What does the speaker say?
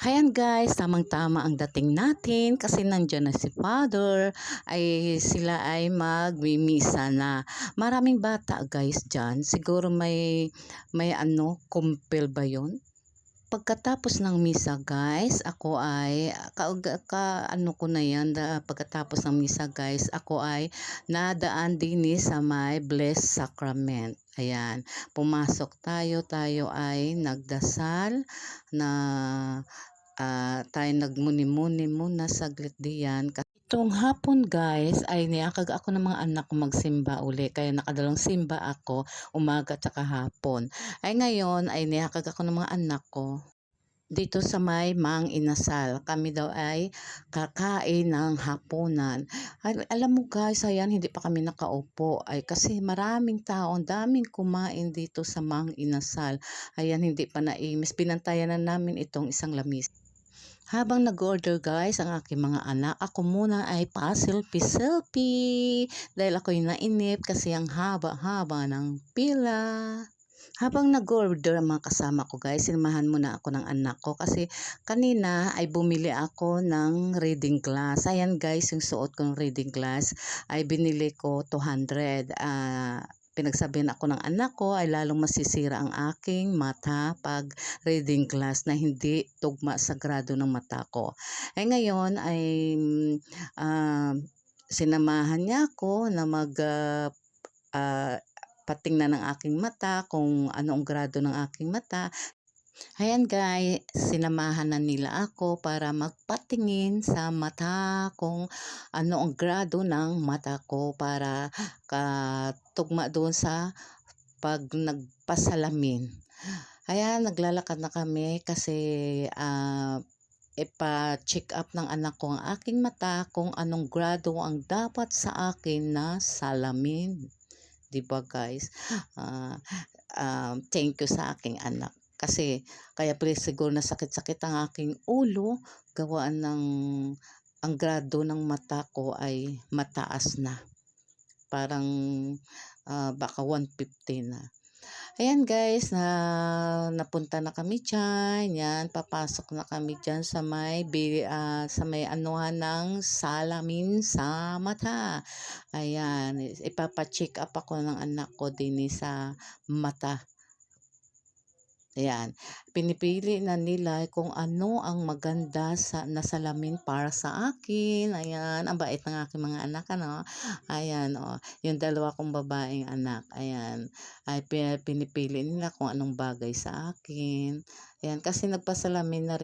Ayan guys, tamang-tama ang dating natin kasi nandiyan na si Father ay sila ay magmimisa na. Maraming bata guys dyan. Siguro may kumpil ba yun? Pagkatapos ng misa guys, ako ay ano ko na yan, pagkatapos ng misa guys, ako ay nadaan din sa may Blessed Sacrament. Ayan, pumasok tayo ay nagdasal na tayo nagmuni-muni muna saglit diyan. Itong hapon guys ay niyakag ako ng mga anak ko magsimba uli kaya nakadalawang simba ako umaga at saka hapon. Ay ngayon ay niyakag ako ng mga anak ko dito sa may Mang Inasal. Kami daw ay kakain ng hapunan. Ay, alam mo guys, ayan, hindi pa kami nakaupo. Ay, kasi maraming tao, ang daming kumain dito sa Mang Inasal. Ayan, hindi pa naimis. Binantayan na namin itong isang lamis. Habang nag-order guys ang aking mga anak, ako muna ay pa-selfie-selfie dahil ako'y nainip kasi ang haba-haba ng pila. Habang nag-order ang mga kasama ko guys, sinamahan muna ako ng anak ko kasi kanina ay bumili ako ng reading glass. Ayan guys, yung suot kong reading glass ay binili ko 200. Pinagsabihan ako ng anak ko ay lalong masisira ang aking mata pag reading glass na hindi tugma sa grado ng mata ko. Ay ngayon ay uh, sinamahan niya ako na patingnan ng aking mata kung anong grado ng aking mata. Ayan guys, sinamahan na nila ako para magpatingin sa mata kung ano ang grado ng mata ko para katugma doon sa pag nagpasalamin. Ayan, naglalakad na kami kasi ipa-check up ng anak ko ang aking mata kung anong grado ang dapat sa akin na salamin. 'Di ba guys? Thank you sa aking anak. Kasi kaya pala siguro nasakit-sakit ang aking ulo gawaan ng ang grado ng mata ko ay mataas na. Parang baka 150 na. Ayan guys, napunta na kami diyan. Yan, papasok na kami diyan sa may anuhan ng salamin sa mata. Ayan, ipapa-check up ako ng anak ko din sa mata. Ayan, pinipili na nila kung ano ang maganda na salamin para sa akin. Ayan, ang bait ng aking mga anak, ano. Ayan, oh, yung dalawa kong babaeng anak. Ayan, ay pinipili nila kung anong bagay sa akin. Ayan, kasi nagpasalamin na